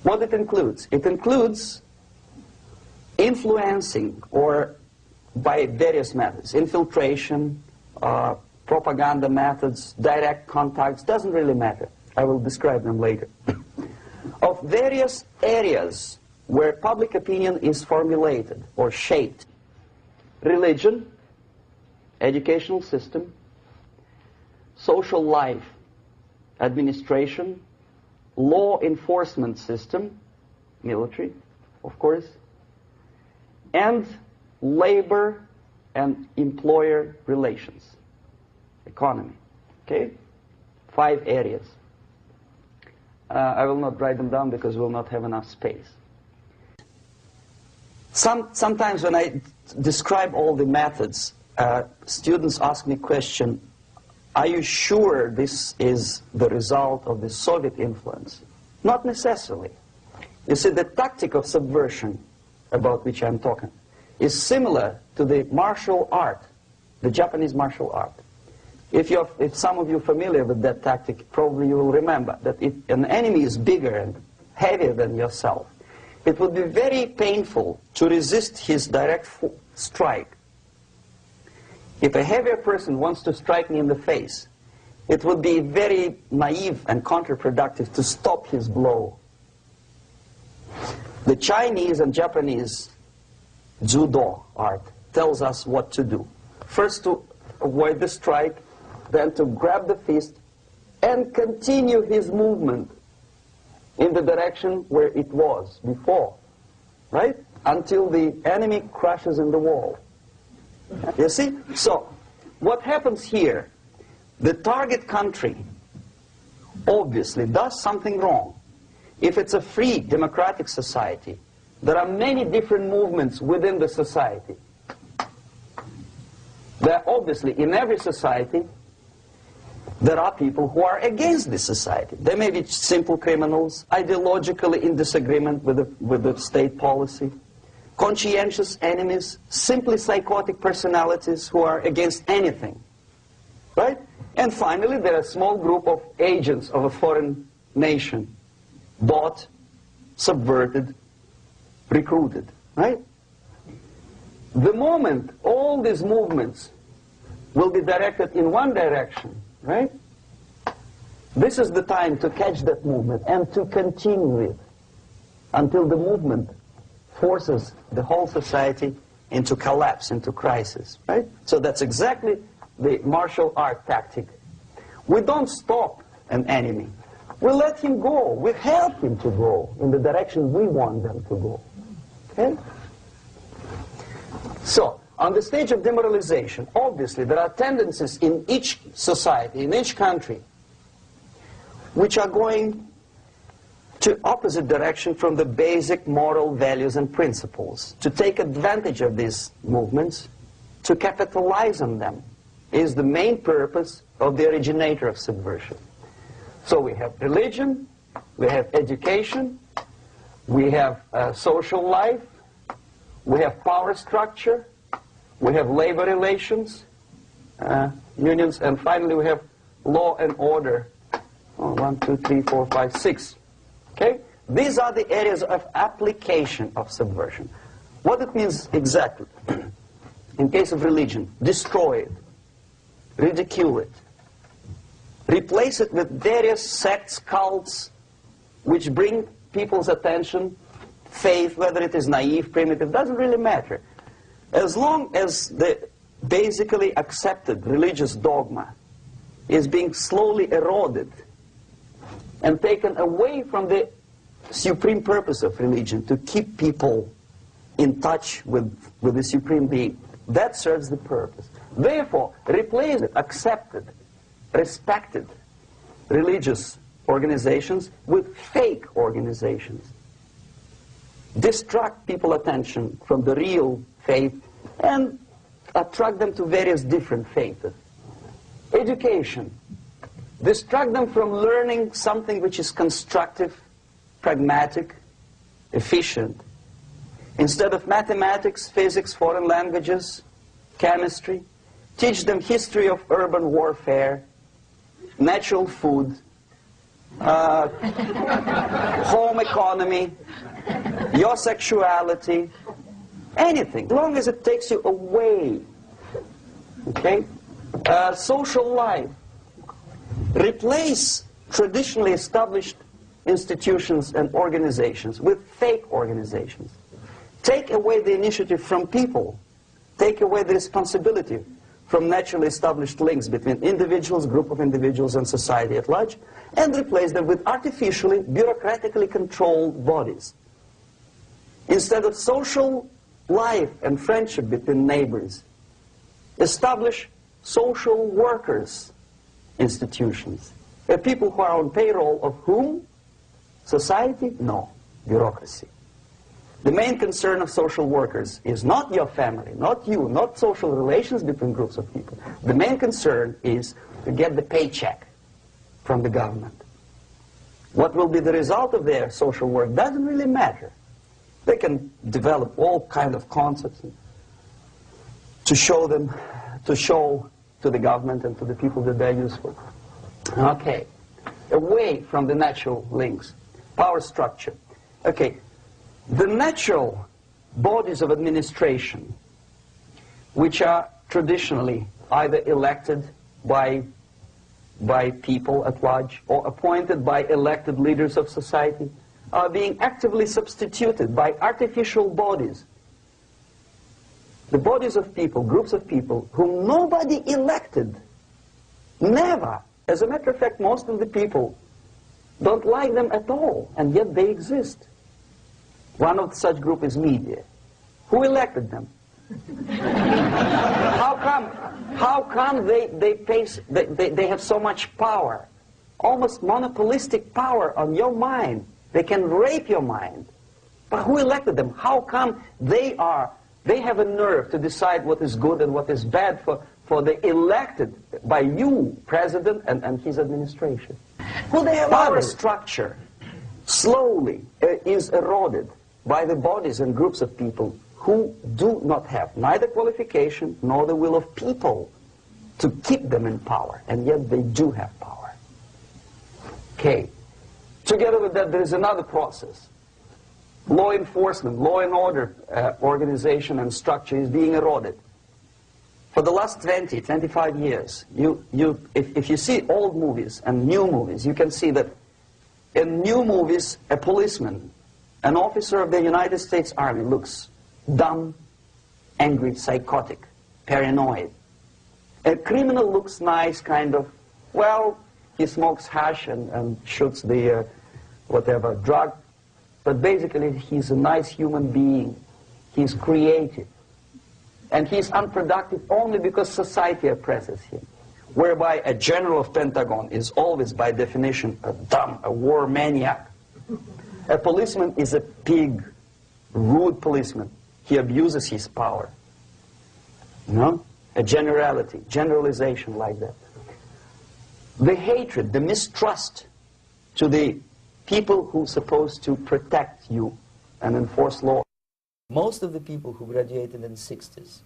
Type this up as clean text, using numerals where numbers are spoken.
What it includes? It includes influencing, or by various methods, infiltration, propaganda methods, direct contacts, doesn't really matter. I will describe them later. Of various areas where public opinion is formulated or shaped. Religion, educational system, social life, administration, law enforcement system, military, of course, and labor and employer relations, economy. Okay? 5 areas. I will not write them down because we will not have enough space. Sometimes when I describe all the methods, students ask me question, are you sure this is the result of the Soviet influence? Not necessarily. You see, the tactic of subversion, about which I'm talking, is similar to the martial art, the Japanese martial art. If some of you are familiar with that tactic, probably you will remember that if an enemy is bigger and heavier than yourself, it would be very painful to resist his direct strike. If a heavier person wants to strike me in the face, it would be very naive and counterproductive to stop his blow. The Chinese and Japanese judo art tells us what to do. First to avoid the strike, then to grab the fist and continue his movement in the direction where it was before, right? Until the enemy crashes in the wall. You see? So, what happens here? The target country obviously does something wrong. If it's a free democratic society, there are many different movements within the society. There obviously, in every society, there are people who are against this society. They may be simple criminals, ideologically in disagreement with the state policy, conscientious enemies, simply psychotic personalities who are against anything, right? And finally, there are a small group of agents of a foreign nation, bought, subverted, recruited, right? The moment all these movements will be directed in one direction, right? This is the time to catch that movement and to continue it until the movement forces the whole society into collapse, into crisis, right? So that's exactly the martial art tactic. We don't stop an enemy. We let him go. We help him to go in the direction we want them to go. Okay? So, on the stage of demoralization, obviously there are tendencies in each society, in each country, which are going to opposite direction from the basic moral values and principles. To take advantage of these movements, to capitalize on them, is the main purpose of the originator of subversion. So we have religion, we have education, we have social life, we have power structure, we have labor relations, unions, and finally we have law and order. 1, 2, 3, 4, 5, 6. Okay? These are the areas of application of subversion. What it means exactly? In case of religion, destroy it, ridicule it, replace it with various sects, cults, which bring people's attention, faith, whether it is naive, primitive, doesn't really matter. As long as the basically accepted religious dogma is being slowly eroded and taken away from the supreme purpose of religion, to keep people in touch with the supreme being, that serves the purpose. Therefore, replace it, accepted, respected religious organizations with fake organizations. Distract people's attention from the real faith and attract them to various different faiths. Education. Distract them from learning something which is constructive, pragmatic, efficient. Instead of mathematics, physics, foreign languages, chemistry, teach them history of urban warfare, natural food, home economy, your sexuality, anything, as long as it takes you away, okay? Social life. Replace traditionally established institutions and organizations with fake organizations. Take away the initiative from people. Take away the responsibility from naturally established links between individuals, group of individuals, and society at large, and replace them with artificially, bureaucratically controlled bodies. Instead of social life and friendship between neighbors, establish social workers institutions. People who are on payroll of whom? Society? No. Bureaucracy. The main concern of social workers is not your family, not you, not social relations between groups of people. The main concern is to get the paycheck from the government. What will be the result of their social work doesn't really matter. They can develop all kind of concepts to show to the government and to the people that they're useful. Okay, away from the natural links, power structure. Okay, the natural bodies of administration, which are traditionally either elected by people at large or appointed by elected leaders of society, are being actively substituted by artificial bodies. The bodies of people, groups of people, whom nobody elected, never. As a matter of fact, most of the people don't like them at all, and yet they exist. One of such group is media. Who elected them? How come they have so much power? Almost monopolistic power on your mind. They can rape your mind. But who elected them? How come they have a nerve to decide what is good and what is bad for the elected by you, president, and his administration? Well, their power structure slowly is eroded by the bodies and groups of people who do not have neither qualification nor the will of people to keep them in power, and yet they do have power. Okay. Together with that, there is another process. Law enforcement, law and order organization and structure is being eroded. For the last 20, 25 years, if you see old movies and new movies, you can see that in new movies, a policeman, an officer of the United States Army looks dumb, angry, psychotic, paranoid. A criminal looks nice, kind of, well, he smokes hash and shoots the whatever drug, but basically he's a nice human being. He's creative. And he's unproductive only because society oppresses him. Whereby a general of Pentagon is always, by definition, a dumb, a war maniac. A policeman is a pig, rude policeman. He abuses his power. No? A generality, generalization like that. The hatred, the mistrust to the people who are supposed to protect you and enforce law. Most of the people who graduated in the 60s